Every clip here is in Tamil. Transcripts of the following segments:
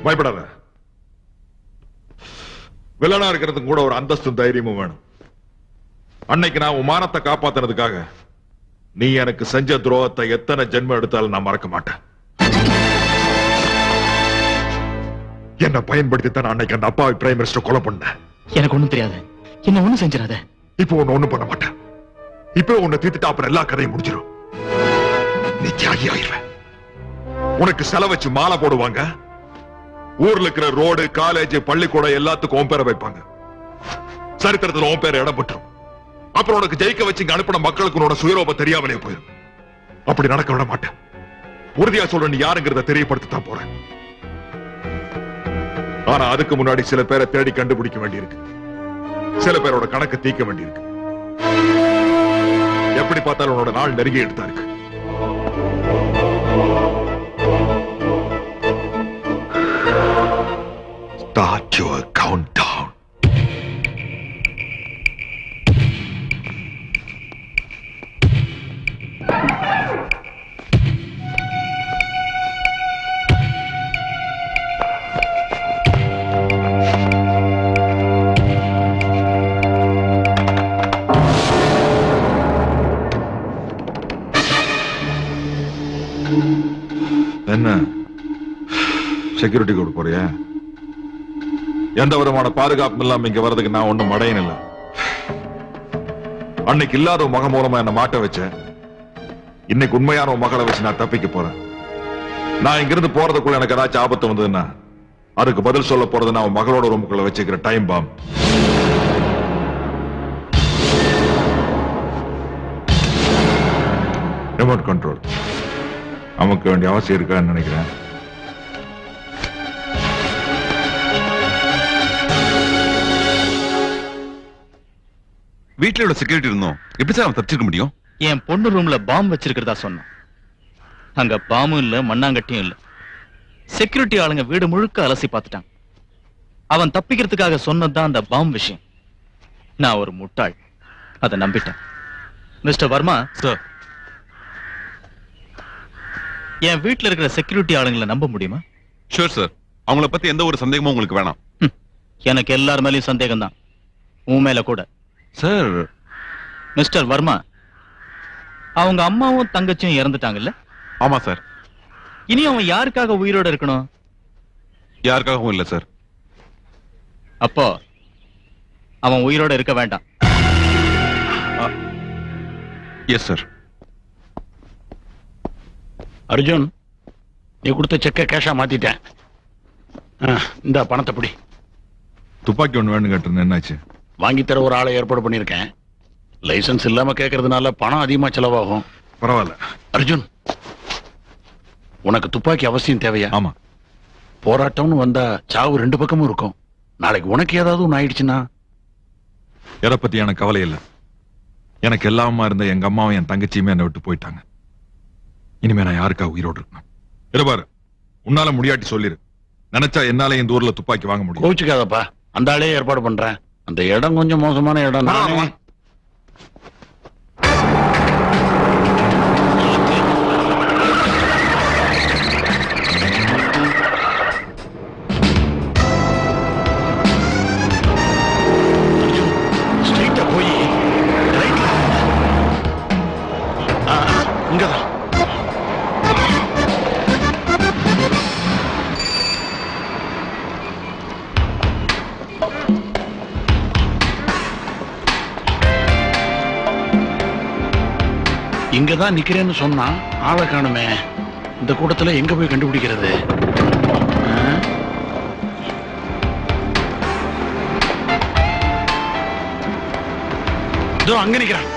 பயப்படாத. வில்லனா இருக்கிறதுக்கு கூட ஒரு அந்தஸ்தும் தைரியமும் வேணும். அன்னைக்கு நான் உன் மானத்தை காப்பாத்துறதுக்காக நீ எனக்கு செஞ்ச துரோகத்தை எத்தனை ஜென்மம் எடுத்தாலும் நான் மறக்க மாட்டேன். என்ன பயன்படுத்தி தான் அன்னைக்கு அந்த அப்பாவை பிரைம் மினிஸ்டர் கொலை பண்ண. எனக்கு ஒண்ணும் தெரியாது, என்ன ஒண்ணும் செஞ்சிடாத. இப்போ ஒண்ணும் பண்ண மாட்டேன். இப்போ உன்னை தீர்த்துட்டா அப்புறம் எல்லா கதையும் முடிஞ்சிடும். நீ தியாகி ஆயிடுவ. உனக்கு செலவு வச்சு மாலை போடுவாங்க. ஊர்ல இருக்கிற ரோடு, காலேஜ், பள்ளிக்கூடம் எல்லாத்துக்கும் உன் பேரை வைப்பாங்க. சரித்திரத்தில் உன் பேரை இடம் பெற்றும். அப்புறம் உனக்கு ஜெயிக்க வச்சு அனுப்பின மக்களுக்கு உன்னோட சுயரூபம் தெரியாமலே போயிடும். அப்படி நடக்க விட மாட்டேன். உறுதியா சொல்ற, நீ யாருங்கிறத தெரியப்படுத்தத்தான் போறேன். ஆனா அதுக்கு முன்னாடி சில பேரை தேடி கண்டுபிடிக்க வேண்டியிருக்கு. சில பேரோட கணக்கு தீர்க்க வேண்டியிருக்கு. எப்படி பார்த்தாலும் உன்னோட நாள் நெருங்கி எடுத்தா இருக்கு. Start your countdown. என்ன செக்யூரிட்டி கொடுக்க போறியா? எந்த விதமான பாதுகாப்பும் இல்லாம இங்க வர்றதுக்கு நான் ஒண்ணும் மடையன் இல்ல. அன்னைக்கு இல்லாத மக மூலமா என்ன மாட்ட வச்ச. இன்னைக்கு உண்மையான உன் மகளை வச்சு நான் தப்பிக்க போறேன். நான் இங்கிருந்து போறதுக்குள்ள எனக்கு ஏதாச்சும் ஆபத்து வந்ததுன்னா அதுக்கு பதில் சொல்ல போறது நான் உன் மகளோட ரூமுக்குள்ள வச்சுக்கிற டைம் பாம். ரிமோட் கண்ட்ரோல் நமக்கு வேண்டிய அவசியம் இருக்கான்னு நினைக்கிறேன். வீட்டுல உள்ள செக்யூரிட்டி இருந்தோம் எப்படி சார் அவன் தப்பிச்சிருக்க முடியும்? என் பொண்ணு ரூம்ல பாம்பு வச்சிருக்கிறதா சொன்னான். அங்க பாம்பும் இல்ல, மண்ணாங்கட்டியும் இல்ல. செக்யூரிட்டி ஆளுங்க வீடு முழுக்க அலசி பார்த்துட்டான். அவன் தப்பிக்கிறதுக்காக சொன்னதுதான் அந்த பாம்பு விஷயம். நான் ஒரு முட்டாள், அதை நம்பிட்டேன். மிஸ்டர் வர்மா சார், என் வீட்டுல இருக்கிற செக்யூரிட்டி ஆளுங்களை நம்ப முடியுமா? Sure sir. அவங்கள பத்தி எந்த ஒரு சந்தேகமும் உங்களுக்கு வேணாம். எனக்கு எல்லார் மேலயும் சந்தேகம் தான், உன் மேல கூட. சார், மிஸ்டர் வர்மா, அவங்க அம்மாவும் தங்கச்சியும் இறந்துட்டாங்கல்ல? ஆமா சார். இனி அவன் யாருக்காக உயிரோட இருக்கணும்? யாருக்காகவும் இல்ல சார். அப்போ அவன் உயிரோட இருக்க வேண்டாம். Yes sir. அர்ஜுன், நீ கொடுத்த செக்க கேஷா மாத்திட்டேன். இந்த பணத்தை பிடி. துப்பாக்கி ஒண்ணு வேணும் கேட்டிருந்தேன், என்னாச்சு? வாங்கித்தர ஒரு ஆளை ஏற்பாடு பண்ணிருக்கேன். லைசன்ஸ் இல்லாம கேட்கறதுனால பணம் அதிகமா செலவாகும். பரவாயில்ல. அர்ஜுன், உனக்கு துப்பாக்கி அவசியம் தேவையா? ஆமா. போராட்டம்னு வந்தா சாவு ரெண்டு பக்கமும் இருக்கும். நாளைக்கு உனக்கு ஏதாவது ஒண்ணு ஆயிடுச்சுன்னா? எதை பத்தி எனக்கு கவலை இல்லை. எனக்கு எல்லாமா இருந்த எங்க அம்மாவும் என் தங்கச்சியுமே என்னை விட்டு போயிட்டாங்க. இனிமே நான் யாருக்கா உயிரோடு இருக்கணும்? இருபாரு, உன்னால முடியாட்டி சொல்லிரு. நினைச்சா என்னால இந்த ஊர்ல துப்பாக்கி வாங்க முடியும். கோச்சுக்காதப்பா, அந்த ஆளே ஏற்பாடு பண்றேன். அந்த இடம் கொஞ்சம் மோசமான இடம். இங்கதான் நிக்கிறேன்னு சொன்னா ஆளை காணுமே. இந்த கூட்டத்துல எங்க போய் கண்டுபிடிக்கிறது? இதோ அங்க நிக்கிறான்.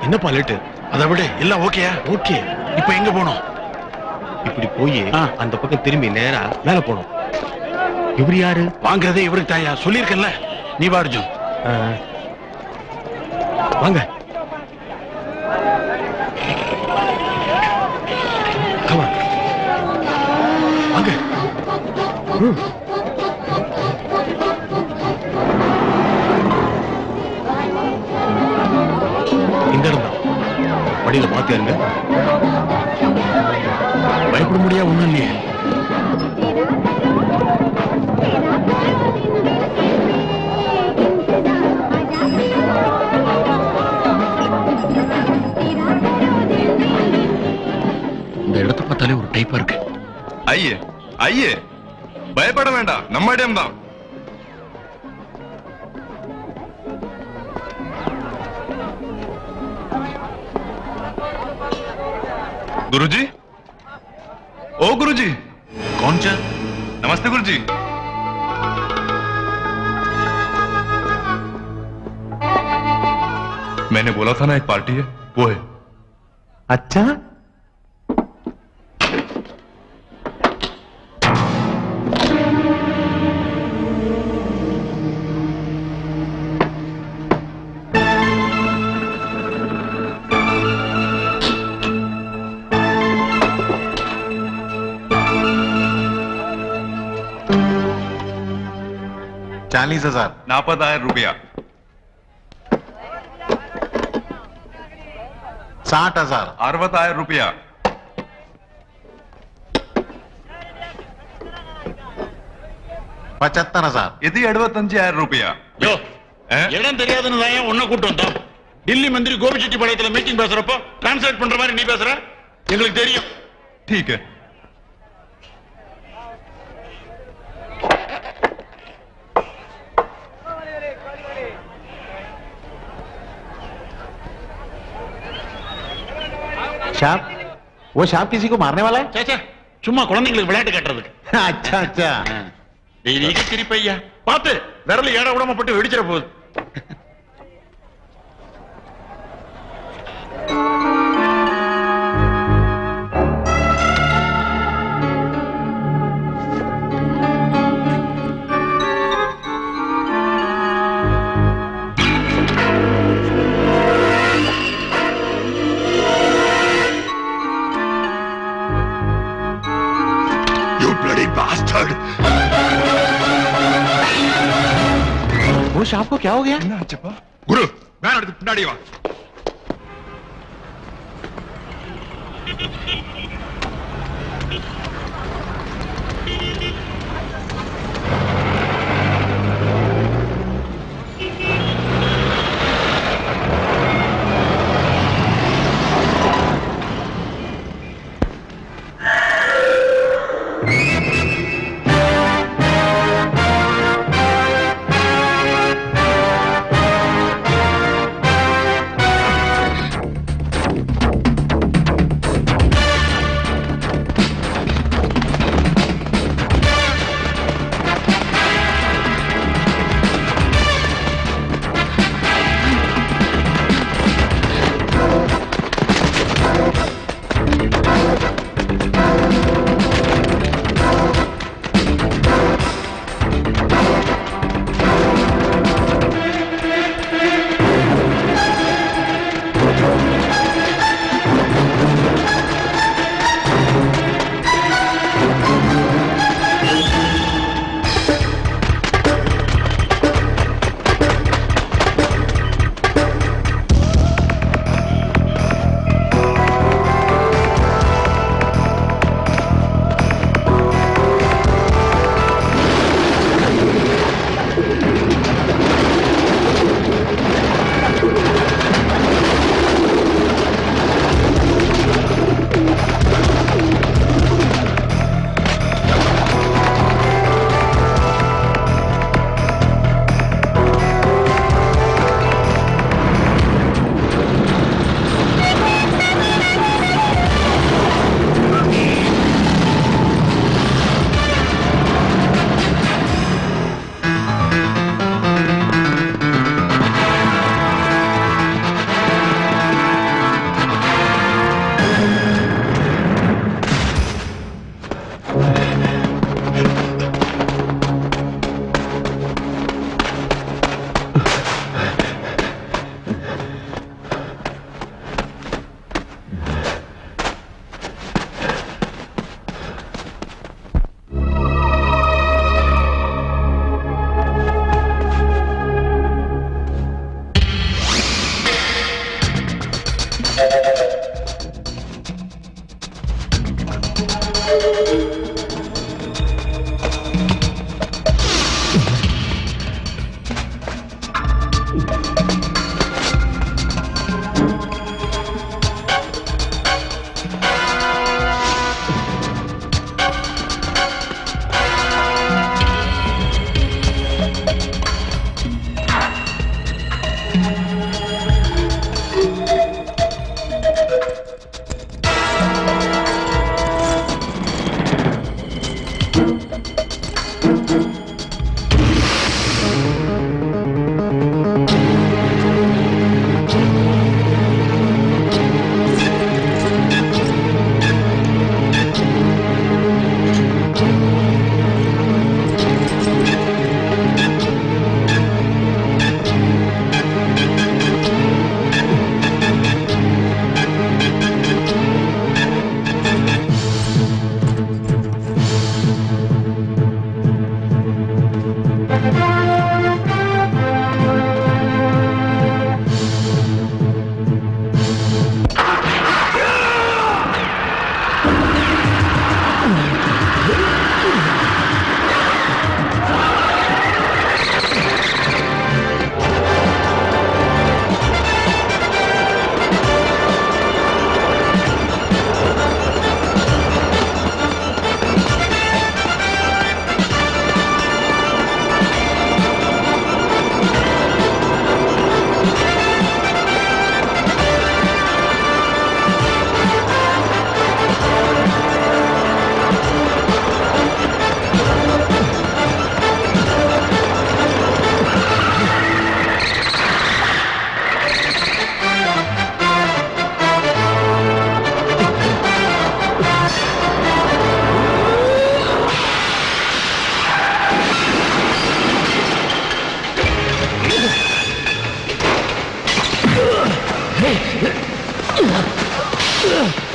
என்ன பாலிட்டு? அதை விட எல்லாம் ஓகேயா? ஓகே. இப்ப எங்க போனோம்? இப்படி போய் அந்த பக்கம் திரும்பி நேரா மேல போனோம். இவரு யாரு? வாங்குறதே இவருக்கு தாயா, சொல்லியிருக்கல. நீ வா அர்ஜுன். வாங்க. வாங்க. இந்த இடம் தான். படியில பாத்தியாருங்க. பயப்பட முடியா ஒண்ணும் இல்லையே. இந்த இடத்தை பார்த்தாலே ஒரு டைப்பா இருக்கு. ஐயே ஐயே, பயப்பட வேண்டாம், நம்ம இடம் தான். गुरुजी, ओ गुरुजी। कौन चा? नमस्ते गुरुजी। मैंने बोला था ना एक पार्टी है, वो है। अच्छा, ₹40,000। 40,000। 60,000। 60,000। 75,000। இது 75,000। யோ, இடம் தெரியாதுன்னு தான் உன்னை கூட்டு வந்தோம். டில்லி மந்திரி கோபிச்செட்டிப்பாளையத்துல மீட்டிங் பேசுறப்போ டிரான்ஸ்லேட் பண்ற மாதிரி நீ பேசுற, எங்களுக்கு தெரியும். ठीक है। शाप, वो शाप किसी को मारने वाला है? சாச்சா, சும்மா குழந்தைங்களுக்கு விளையாட்டு காட்டுறதுக்கு. अच्छा अच्छा। டெய்லிக்கு திருப்பையா பார்த்து விரல ஏட விடாம போட்டு வெடிச்சிட போகுது. वो शाप को क्या हो गया? गुरु, मैं पिनाड़ी वा। Ugh!